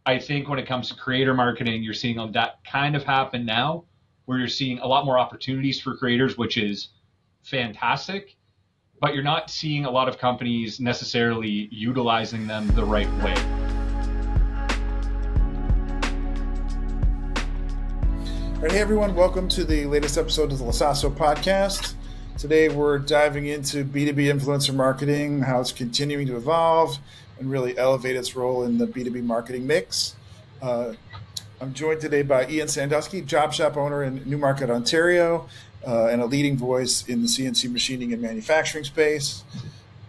I think when it comes to creator marketing, you're seeing that kind of happen now, where you're seeing a lot more opportunities for creators, which is fantastic, but you're not seeing a lot of companies necessarily utilizing them the right way. All right, hey everyone, welcome to the latest episode of the LoSasso podcast. Today we're diving into B2B influencer marketing, how it's continuing to evolve and really elevate its role in the B2B marketing mix. I'm joined today by Ian Sandusky, job shop owner in Newmarket, Ontario, and a leading voice in the CNC machining and manufacturing space.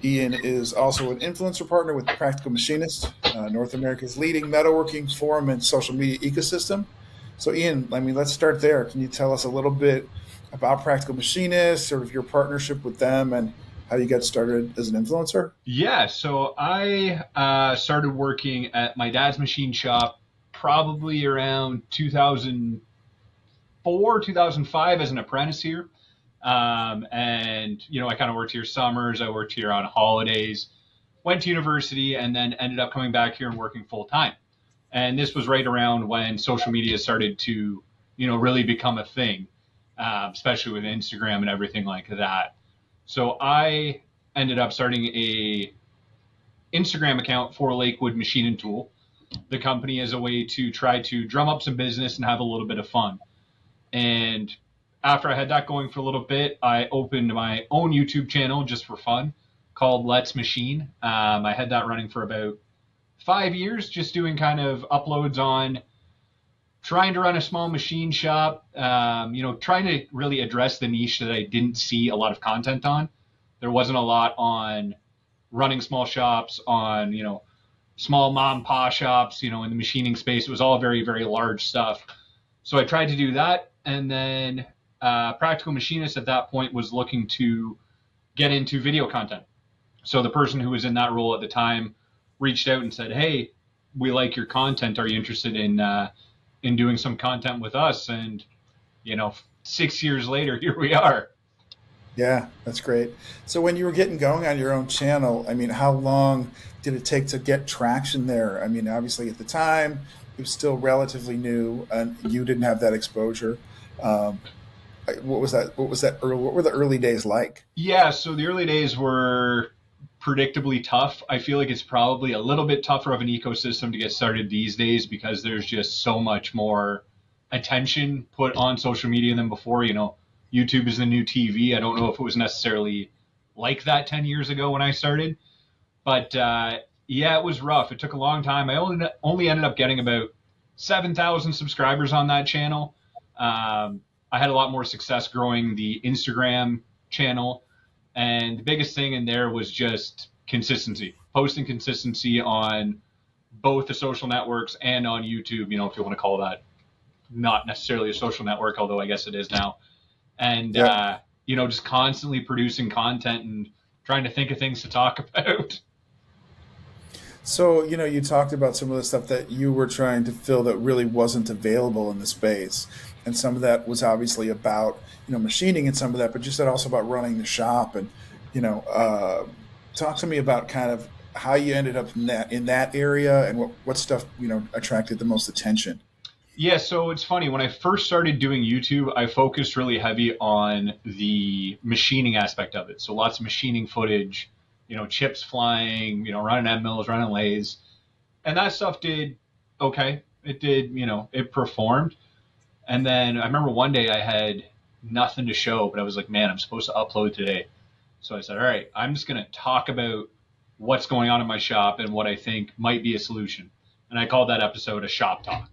Ian is also an influencer partner with Practical Machinist, North America's leading metalworking forum and social media ecosystem. So Ian, let's start there. Can you tell us a little bit about Practical Machinist, sort of your partnership with them and how you got started as an influencer? Yeah, so I started working at my dad's machine shop probably around 2004, 2005 as an apprentice here. And, I kind of worked here summers. I worked here on holidays, went to university, and then ended up coming back here and working full time. And this was right around when social media started to, really become a thing, especially with Instagram and everything like that. So I ended up starting a Instagram account for Lakewood Machine and Tool, the company, as a way to try to drum up some business and have a little bit of fun. And after I had that going for a little bit, I opened my own YouTube channel just for fun called Let's Machine. I had that running for about 5 years, just doing kind of uploads on trying to run a small machine shop, trying to really address the niche that I didn't see a lot of content on. There wasn't a lot on running small shops, on, small mom and pop shops, in the machining space. It was all very, very large stuff. So I tried to do that. And then Practical Machinist at that point was looking to get into video content. So the person who was in that role at the time reached out and said, "Hey, we like your content. Are you interested in doing some content with us?" And 6 years later, here we are. Yeah, that's great. So when you were getting going on your own channel, how long did it take to get traction there? Obviously at the time it was still relatively new and you didn't have that exposure. What was that? What were the early days like? Yeah, so the early days were predictably tough. I feel like it's probably a little bit tougher of an ecosystem to get started these days because there's just so much more attention put on social media than before. YouTube is the new TV. I don't know if it was necessarily like that 10 years ago when I started, but it was rough. It took a long time. I only ended up getting about 7,000 subscribers on that channel. I had a lot more success growing the Instagram channel. And the biggest thing in there was just consistency, posting consistency on both the social networks and on YouTube, if you want to call that not necessarily a social network, although I guess it is now. And, just constantly producing content and trying to think of things to talk about. So, you talked about some of the stuff that you were trying to fill that really wasn't available in the space. And some of that was obviously about, machining and some of that, but you said also about running the shop and, talk to me about kind of how you ended up in that area and what stuff, attracted the most attention. Yeah, so it's funny. When I first started doing YouTube, I focused really heavy on the machining aspect of it. So lots of machining footage, chips flying, running end mills, running lathes. And that stuff did okay. It did, it performed. And then I remember one day I had nothing to show, but I was like, man, I'm supposed to upload today. So I said, all right, I'm just going to talk about what's going on in my shop and what I think might be a solution. And I called that episode a shop talk.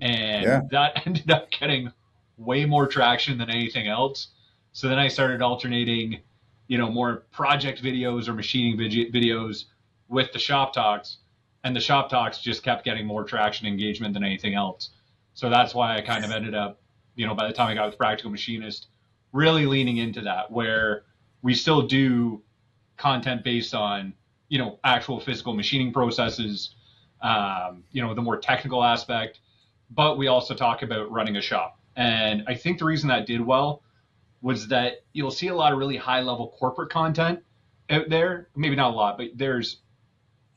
And that ended up getting way more traction than anything else. So then I started alternating, more project videos or machining videos with the shop talks. And the shop talks just kept getting more traction and engagement than anything else. So that's why I kind of ended up, by the time I got with Practical Machinist, really leaning into that, where we still do content based on, actual physical machining processes, the more technical aspect, but we also talk about running a shop. And I think the reason that did well was that you'll see a lot of really high level corporate content out there. Maybe not a lot, but there's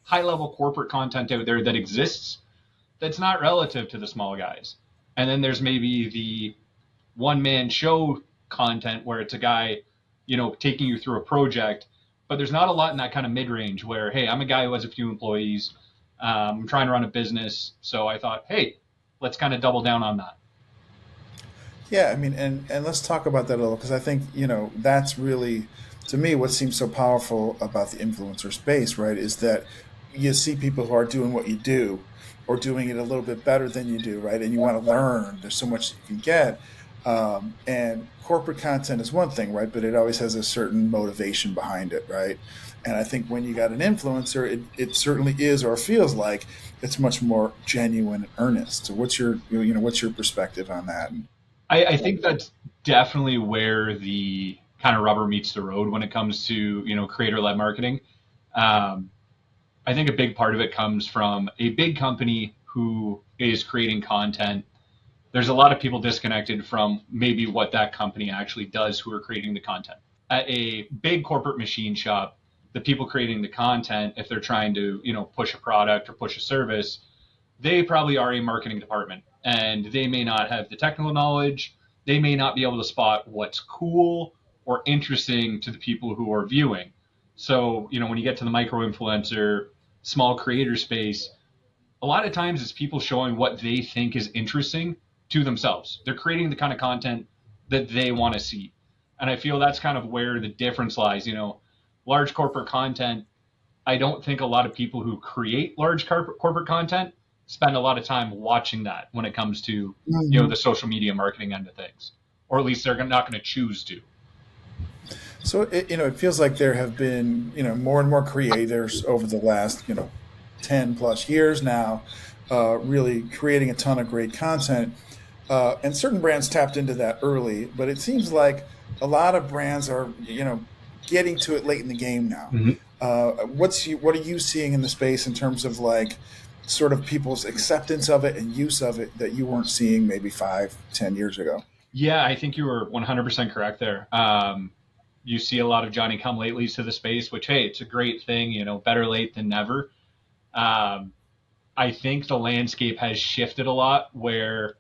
high level corporate content out there that exists that's not relative to the small guys. And then there's maybe the one man show content where it's a guy, taking you through a project, but there's not a lot in that kind of mid range where, hey, I'm a guy who has a few employees. I'm trying to run a business. So I thought, hey, let's kind of double down on that. Yeah, I mean, and let's talk about that a little because I think that's really, to me, what seems so powerful about the influencer space, right? Is that you see people who are doing what you do, or doing it a little bit better than you do, right? And you want to learn. There's so much you can get, and corporate content is one thing, right? But it always has a certain motivation behind it, right? And I think when you got an influencer, it certainly is or feels like it's much more genuine and earnest. So what's your perspective on that? I think that's definitely where the kind of rubber meets the road when it comes to, creator-led marketing. Um, I think a big part of it comes from a big company who is creating content. There's a lot of people disconnected from maybe what that company actually does who are creating the content. At a big corporate machine shop, the people creating the content, if they're trying to, push a product or push a service, they probably are a marketing department and they may not have the technical knowledge. They may not be able to spot what's cool or interesting to the people who are viewing. So, when you get to the micro influencer, small creator space, a lot of times it's people showing what they think is interesting to themselves. They're creating the kind of content that they want to see. And I feel that's kind of where the difference lies. Large corporate content, I don't think a lot of people who create large corporate content spend a lot of time watching that when it comes to, the social media marketing end of things, or at least they're not going to choose to. So it feels like there have been more and more creators over the last 10 plus years now, really creating a ton of great content, and certain brands tapped into that early. But it seems like a lot of brands are getting to it late in the game now. Mm-hmm. What are you seeing in the space in terms of like sort of people's acceptance of it and use of it that you weren't seeing maybe 5-10 years ago? Yeah, I think you were 100% correct there. You see a lot of Johnny come latelys to the space, which, hey, it's a great thing, better late than never. I think the landscape has shifted a lot where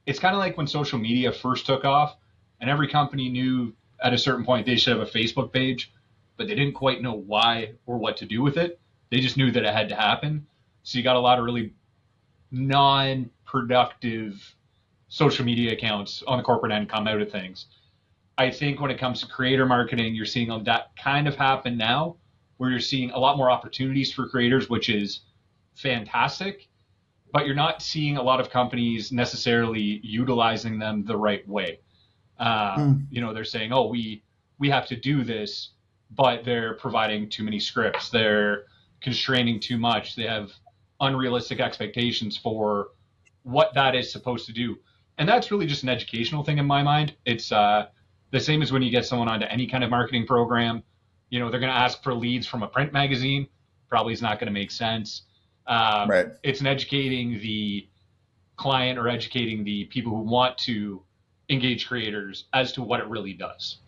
it's kind of like when social media first took off and every company knew at a certain point they should have a Facebook page, but they didn't quite know why or what to do with it. They just knew that it had to happen. So you got a lot of really non-productive social media accounts on the corporate end come out of things. I think when it comes to creator marketing, you're seeing that kind of happen now, where you're seeing a lot more opportunities for creators, which is fantastic, but you're not seeing a lot of companies necessarily utilizing them the right way. They're saying, oh, we have to do this, but they're providing too many scripts. They're constraining too much. They have unrealistic expectations for what that is supposed to do. And that's really just an educational thing in my mind. It's the same as when you get someone onto any kind of marketing program. They're going to ask for leads from a print magazine. Probably is not going to make sense. Right. It's an educating the client or educating the people who want to engage creators as to what it really does.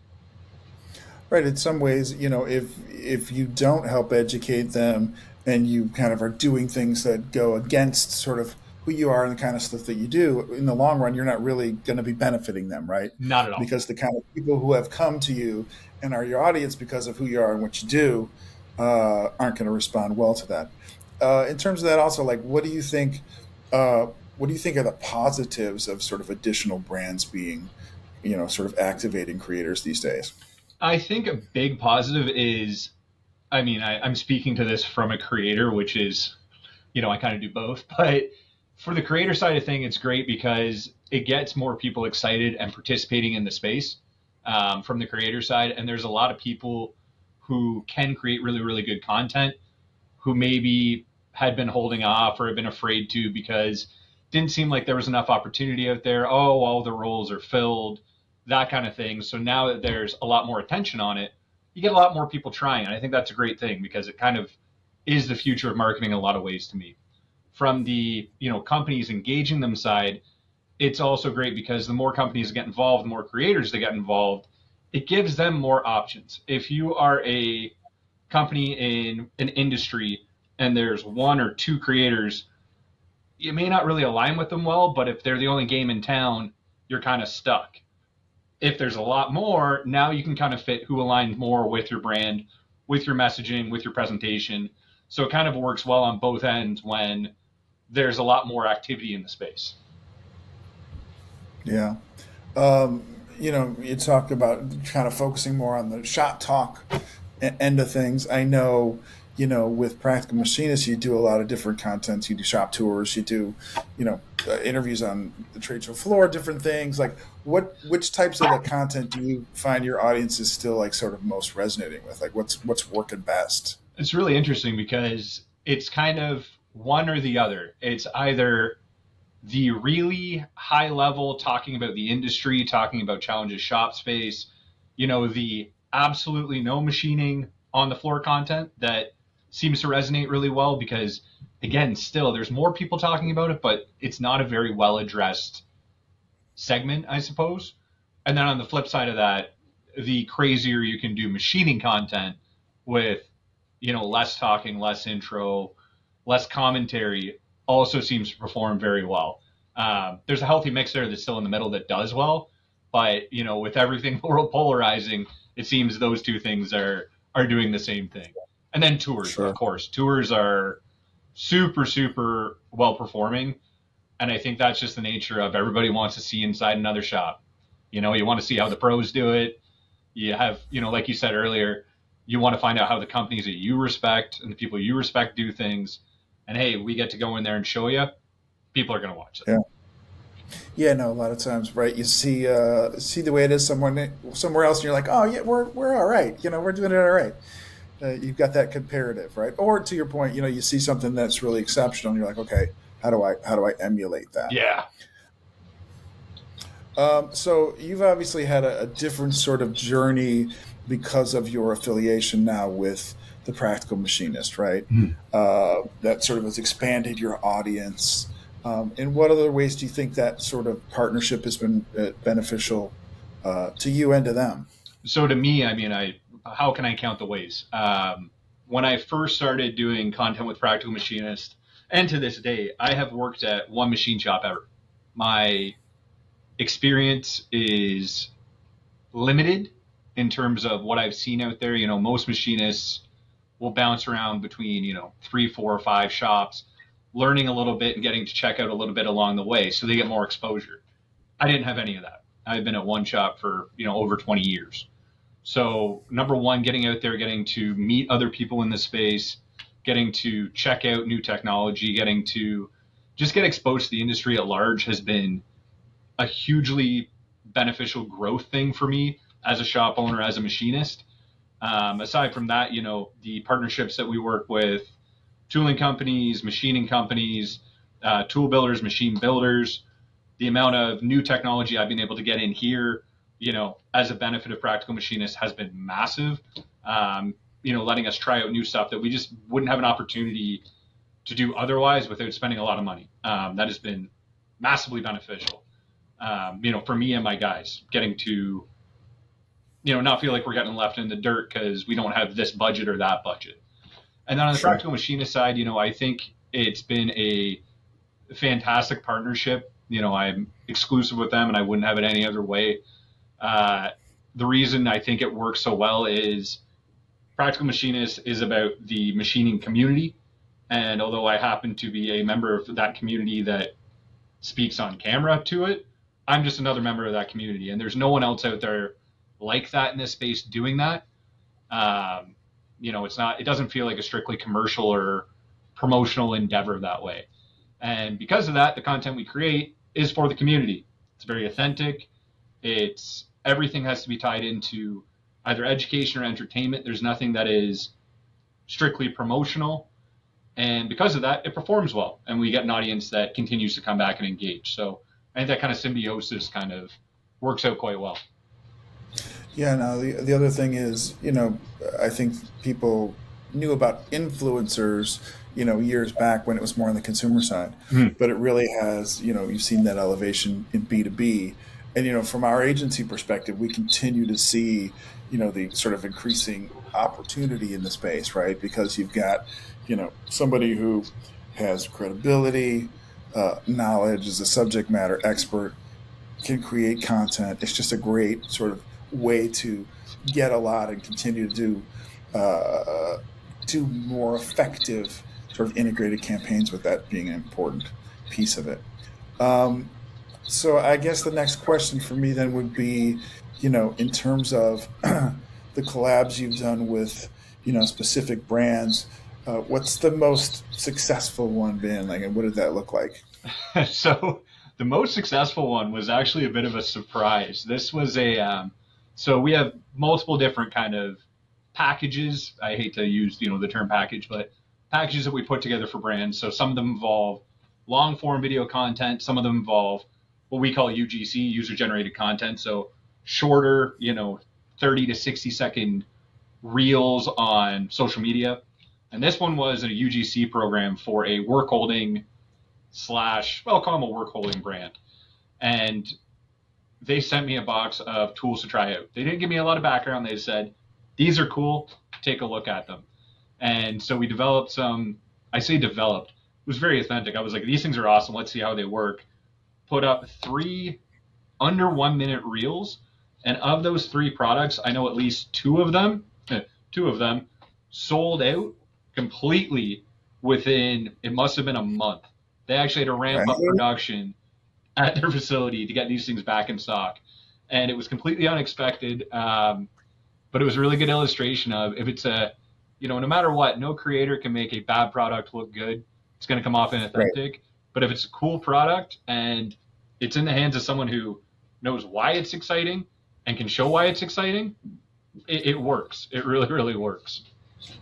Right. In some ways, if you don't help educate them and you kind of are doing things that go against sort of who you are and the kind of stuff that you do, in the long run, you're not really going to be benefiting them, right? Not at all. Because the kind of people who have come to you and are your audience because of who you are and what you do aren't going to respond well to that. In terms of that, also, like, what do you think? What do you think are the positives of sort of additional brands being, sort of activating creators these days? I think a big positive is, I'm speaking to this from a creator, which is, I kind of do both, but for the creator side of thing, it's great because it gets more people excited and participating in the space from the creator side. And there's a lot of people who can create really, really good content who maybe had been holding off or have been afraid to because it didn't seem like there was enough opportunity out there. Oh, all the roles are filled, that kind of thing. So now that there's a lot more attention on it, you get a lot more people trying. And I think that's a great thing because it kind of is the future of marketing in a lot of ways to me. From the companies engaging them side, it's also great because the more companies get involved, the more creators that get involved, it gives them more options. If you are a company in an industry and there's one or two creators, you may not really align with them well, but if they're the only game in town, you're kind of stuck. If there's a lot more, now you can kind of fit who aligns more with your brand, with your messaging, with your presentation. So it kind of works well on both ends when there's a lot more activity in the space. Yeah. You talk about kind of focusing more on the shop talk end of things. I know, with Practical Machinist, you do a lot of different content. You do shop tours, you do, interviews on the trade show floor, different things. Like, which types of the content do you find your audience is still like sort of most resonating with? Like, what's working best? It's really interesting because it's kind of one or the other. It's either the really high level talking about the industry, talking about challenges shop space, the absolutely no machining on the floor content that seems to resonate really well because, again, still there's more people talking about it, but it's not a very well addressed segment, I suppose. And then on the flip side of that, the crazier you can do machining content with, less talking, less intro, less commentary also seems to perform very well. There's a healthy mix there that's still in the middle that does well, but with everything world polarizing, it seems those two things are doing the same thing. And then tours, Sure. Of course, tours are super, super well performing. And I think that's just the nature of everybody wants to see inside another shop. You want to see how the pros do it. You have, like you said earlier, you want to find out how the companies that you respect and the people you respect do things. And hey, we get to go in there and show you. People are going to watch it. Yeah. Yeah, no, a lot of times, right? You see the way it is somewhere else, and you're like, oh yeah, we're all right. We're doing it all right. You've got that comparative, right? Or to your point, you see something that's really exceptional, and you're like, okay, how do I emulate that? Yeah. So you've obviously had a different sort of journey because of your affiliation now with the Practical Machinist, right? That sort of has expanded your audience. In what other ways do you think that sort of partnership has been beneficial to you and to them? So to me, how can I count the ways? When I first started doing content with Practical Machinist, and to this day, I have worked at one machine shop ever. My experience is limited in terms of what I've seen out there. Most machinists will bounce around between, 3, 4, or 5 shops, learning a little bit and getting to check out a little bit along the way so they get more exposure. I didn't have any of that. I've been at one shop for, over 20 years. So number one, getting out there, getting to meet other people in the space, getting to check out new technology, getting to just get exposed to the industry at large has been a hugely beneficial growth thing for me as a shop owner, as a machinist. Aside from that, the partnerships that we work with, tooling companies, machining companies, tool builders, machine builders, the amount of new technology I've been able to get in here, as a benefit of Practical Machinist has been massive. Letting us try out new stuff that we just wouldn't have an opportunity to do otherwise without spending a lot of money. That has been massively beneficial. For me and my guys, getting to, not feel like we're getting left in the dirt because we don't have this budget or that budget. And then on the Sure. Practical Machinist side, I think it's been a fantastic partnership. I'm exclusive with them and I wouldn't have it any other way. The reason I think it works so well is Practical Machinist is about the machining community. And although I happen to be a member of that community that speaks on camera to it, I'm just another member of that community. And there's no one else out there like that in this space doing that. It doesn't feel like a strictly commercial or promotional endeavor that way. And because of that, the content we create is for the community. It's very authentic. Everything has to be tied into either education or entertainment. There's nothing that is strictly promotional. And because of that, it performs well. And we get an audience that continues to come back and engage. So I think that kind of symbiosis kind of works out quite well. Yeah, no, the other thing is, I think people knew about influencers, years back when it was more on the consumer side. But it really has, you've seen that elevation in B2B. And, from our agency perspective, we continue to see, the sort of increasing opportunity in the space, right? Because you've got, somebody who has credibility, knowledge, is a subject matter expert, can create content. It's just a great sort of way to get a lot and continue to do more effective sort of integrated campaigns, with that being an important piece of it. So I guess the next question for me then would be, in terms of the collabs you've done with, specific brands, what's the most successful one been like, and what did that look like? So the most successful one was actually a bit of a surprise. This was so we have multiple different kind of packages. I hate to use, the term package, but packages that we put together for brands. So some of them involve long form video content. Some of them involve what we call UGC, user generated content. So shorter, 30 to 60-second reels on social media. And this one was a UGC program for a work holding / I'll call them a work holding brand. And they sent me a box of tools to try out. They didn't give me a lot of background. They said, these are cool, take a look at them. And so we developed some, I say developed, it was very authentic. I was like, these things are awesome, let's see how they work. Put up 3 under 1 minute reels. And of those 3 products, I know at least 2 of them sold out completely within, it must have been a month. They actually had to ramp up production at their facility to get these things back in stock. And it was completely unexpected. But it was a really good illustration of, if it's no matter what, no creator can make a bad product look good. It's going to come off inauthentic. Right. But if it's a cool product and it's in the hands of someone who knows why it's exciting and can show why it's exciting, it works. It really, really works.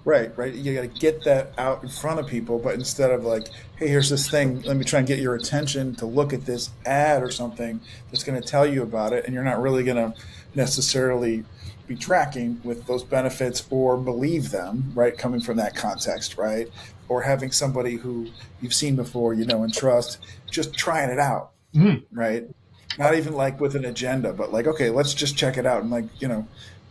Right. You got to get that out in front of people, but instead of like, hey, here's this thing, let me try and get your attention to look at this ad or something that's going to tell you about it, and you're not really going to necessarily be tracking with those benefits or believe them, right, coming from that context, right? Or having somebody who you've seen before, and trust, just trying it out, right? Not even like with an agenda, but like, okay, let's just check it out and like,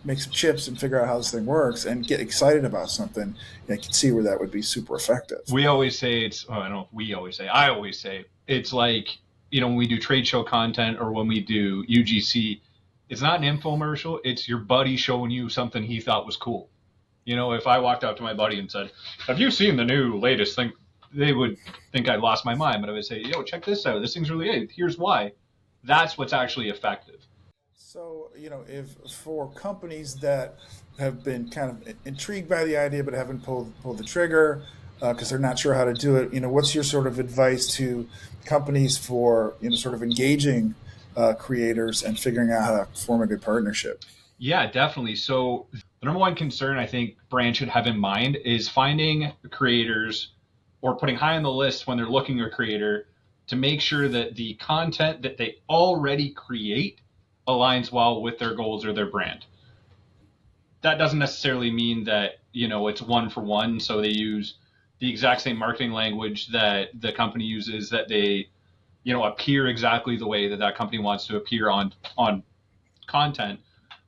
make some chips and figure out how this thing works and get excited about something. I can see where that would be super effective. We always say I always say it's like, when we do trade show content or when we do UGC, it's not an infomercial. It's your buddy showing you something he thought was cool. If I walked out to my buddy and said, have you seen the new latest thing? They would think I lost my mind, but I would say, check this out. This thing's really good. Here's why. That's what's actually effective. So, if for companies that have been kind of intrigued by the idea but haven't pulled the trigger because they're not sure how to do it, what's your sort of advice to companies for, sort of engaging creators and figuring out how to form a good partnership? Yeah, definitely. So the number one concern I think brands should have in mind is finding creators or putting high on the list when they're looking at a creator to make sure that the content that they already create aligns well with their goals or their brand. That doesn't necessarily mean that, it's one for one. So they use the exact same marketing language that the company uses, that they, appear exactly the way that company wants to appear on content,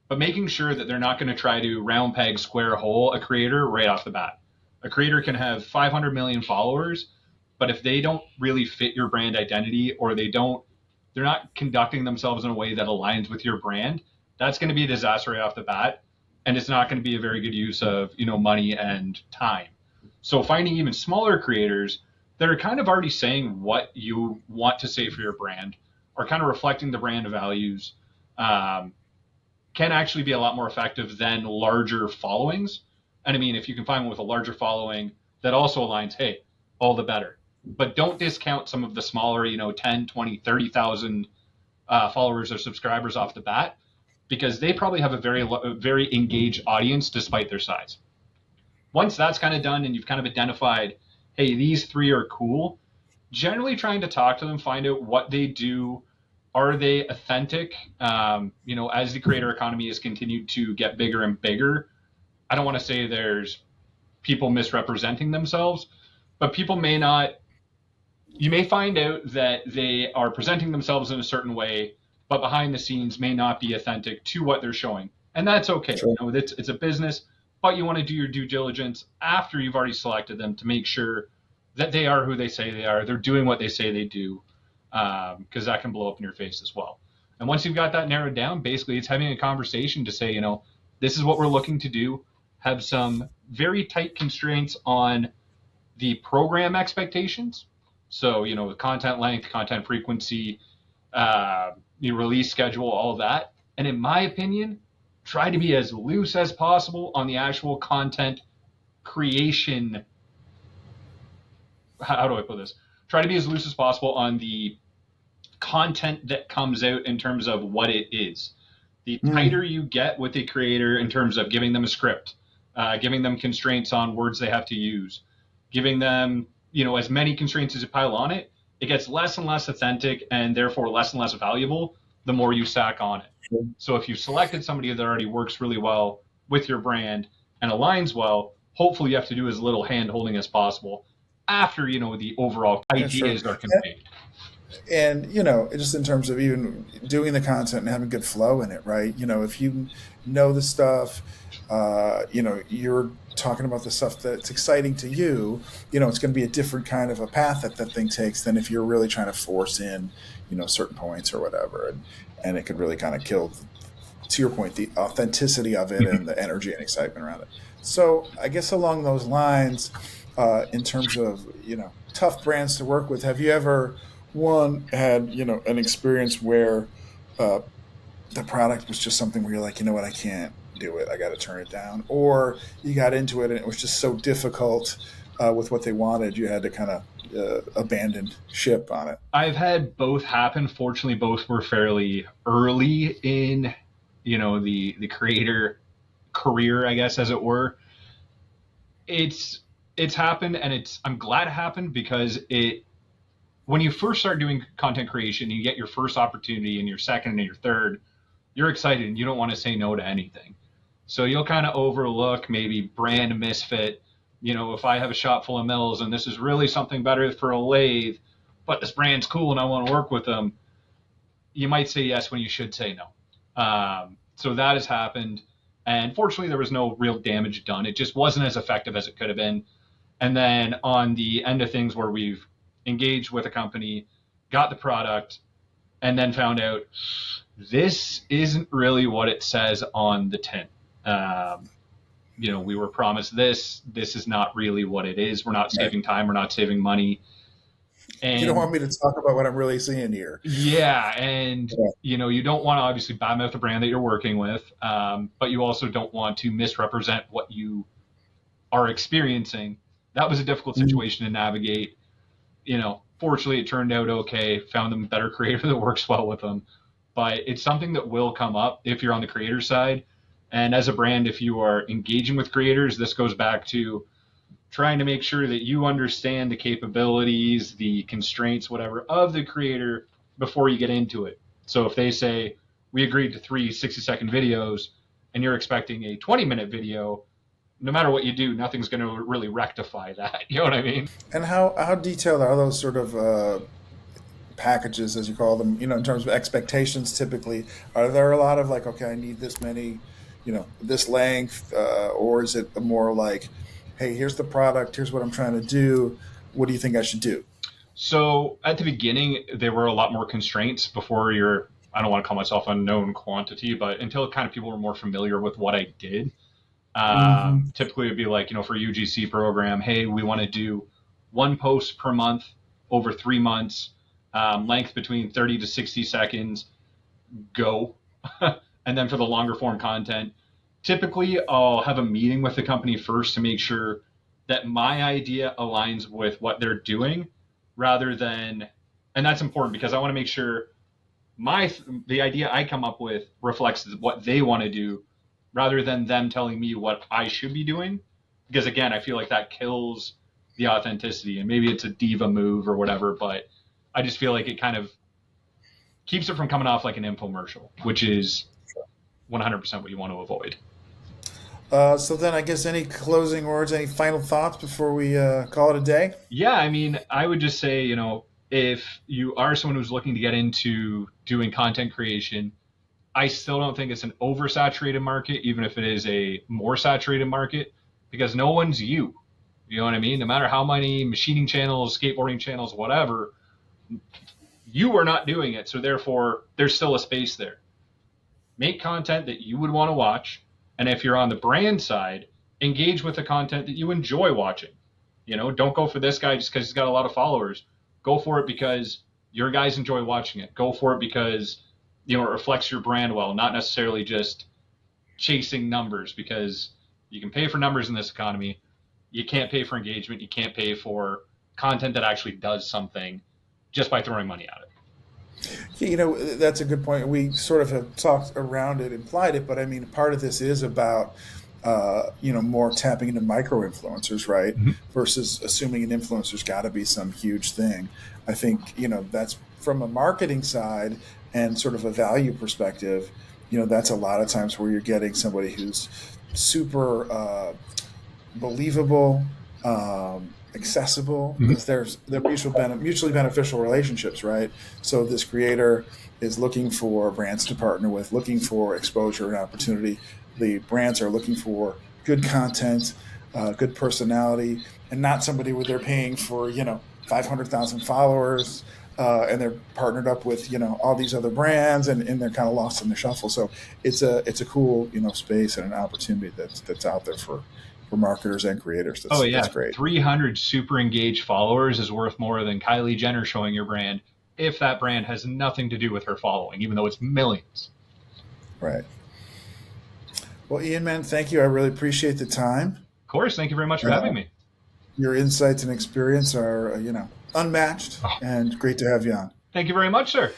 but making sure that they're not going to try to round peg square hole a creator right off the bat. A creator can have 500 million followers, but if they don't really fit your brand identity, or they're not conducting themselves in a way that aligns with your brand, that's going to be a disaster right off the bat. And it's not going to be a very good use of, money and time. So finding even smaller creators that are kind of already saying what you want to say for your brand, or kind of reflecting the brand values, can actually be a lot more effective than larger followings. And I mean, if you can find one with a larger following that also aligns, hey, all the better. But don't discount some of the smaller, 10, 20, 30,000 followers or subscribers off the bat, because they probably have a very engaged audience despite their size. Once that's kind of done and you've kind of identified, hey, these 3 are cool, generally trying to talk to them, find out what they do. Are they authentic? As the creator economy has continued to get bigger and bigger, I don't want to say there's people misrepresenting themselves, but people may not. You may find out that they are presenting themselves in a certain way, but behind the scenes may not be authentic to what they're showing. And that's okay. Sure. It's a business, but you want to do your due diligence after you've already selected them to make sure that they are who they say they are. They're doing what they say they do, because that can blow up in your face as well. And once you've got that narrowed down, basically it's having a conversation to say, this is what we're looking to do, have some very tight constraints on the program expectations. So, the content length, content frequency, the release schedule, all of that. And in my opinion, try to be as loose as possible on the actual content creation. How do I put this? Try to be as loose as possible on the content that comes out in terms of what it is. The tighter you get with the creator in terms of giving them a script, giving them constraints on words they have to use, giving them, as many constraints as you pile on it, it gets less and less authentic and therefore less and less valuable the more you stack on it. Sure. So if you've selected somebody that already works really well with your brand and aligns well, hopefully you have to do as little hand holding as possible after, the overall ideas are conveyed. And, just in terms of even doing the content and having good flow in it, right? If you know the stuff, you're talking about the stuff that's exciting to you, it's going to be a different kind of a path that thing takes than if you're really trying to force in, certain points or whatever. And it could really kind of kill, to your point, the authenticity of it and the energy and excitement around it. So I guess along those lines, in terms of, tough brands to work with, have you ever had, an experience where the product was just something where you're like, what, I can't do it, I got to turn it down, or you got into it and it was just so difficult with what they wanted, you had to kind of abandon ship on it? I've had both happen. Fortunately, both were fairly early in, the creator career, I guess, as it were. It's happened, and I'm glad it happened, because when you first start doing content creation, you get your first opportunity and your second and your third, you're excited and you don't want to say no to anything. So you'll kind of overlook maybe brand misfit. If I have a shop full of mills and this is really something better for a lathe, but this brand's cool and I want to work with them, you might say yes when you should say no. So that has happened. And fortunately, there was no real damage done. It just wasn't as effective as it could have been. And then on the end of things where we've engaged with a company, got the product, and then found out this isn't really what it says on the tin. We were promised this is not really what it is. We're not saving time. We're not saving money. And you don't want me to talk about what I'm really seeing here. Yeah. And, you don't want to obviously badmouth the brand that you're working with, but you also don't want to misrepresent what you are experiencing. That was a difficult situation to navigate. Fortunately, it turned out okay. Found them a better creator that works well with them. But it's something that will come up if you're on the creator side. And as a brand, if you are engaging with creators, this goes back to trying to make sure that you understand the capabilities, the constraints, whatever, of the creator before you get into it. So if they say, we agreed to 3 60-second videos and you're expecting a 20-minute video, no matter what you do, nothing's going to really rectify that. You know what I mean? And how detailed are those sort of packages, as you call them, in terms of expectations typically? Are there a lot of like, okay, I need this many, this length, or is it more like, hey, here's the product, here's what I'm trying to do, what do you think I should do? So at the beginning, there were a lot more constraints before I don't want to call myself a known quantity, but until kind of people were more familiar with what I did. Typically it'd be like, for UGC program, hey, we want to do 1 post per month over 3 months, length between 30 to 60 seconds, go. And then for the longer form content, typically I'll have a meeting with the company first to make sure that my idea aligns with what they're doing rather than, and that's important because I want to make sure the idea I come up with reflects what they want to do rather than them telling me what I should be doing. Because again, I feel like that kills the authenticity, and maybe it's a diva move or whatever, but I just feel like it kind of keeps it from coming off like an infomercial, which is 100% what you want to avoid. So then I guess any closing words, any final thoughts before we call it a day? Yeah, I mean, I would just say, if you are someone who's looking to get into doing content creation, I still don't think it's an oversaturated market, even if it is a more saturated market, because no one's you. You know what I mean? No matter how many machining channels, skateboarding channels, whatever, you are not doing it. So therefore, there's still a space there. Make content that you would want to watch. And if you're on the brand side, engage with the content that you enjoy watching. Don't go for this guy just because he's got a lot of followers. Go for it because your guys enjoy watching it. Go for it because, it reflects your brand well, not necessarily just chasing numbers, because you can pay for numbers in this economy. You can't pay for engagement. You can't pay for content that actually does something just by throwing money at it. That's a good point. We sort of have talked around it, implied it, but I mean, part of this is about, more tapping into micro influencers, right? Mm-hmm. Versus assuming an influencer's got to be some huge thing. I think, that's from a marketing side and sort of a value perspective, that's a lot of times where you're getting somebody who's super believable, accessible, because they're mutually beneficial relationships, right? So this creator is looking for brands to partner with, looking for exposure and opportunity. The brands are looking for good content, good personality, and not somebody where they're paying for 500,000 followers and they're partnered up with all these other brands and they're kind of lost in the shuffle. So it's a cool space and an opportunity that's out there for marketers and creators. That's great. 300 super engaged followers is worth more than Kylie Jenner showing your brand if that brand has nothing to do with her following, even though it's millions. Right. Well, Ian, man, thank you. I really appreciate the time. Of course. Thank you very much for having me. Your insights and experience are, unmatched and great to have you on. Thank you very much, sir.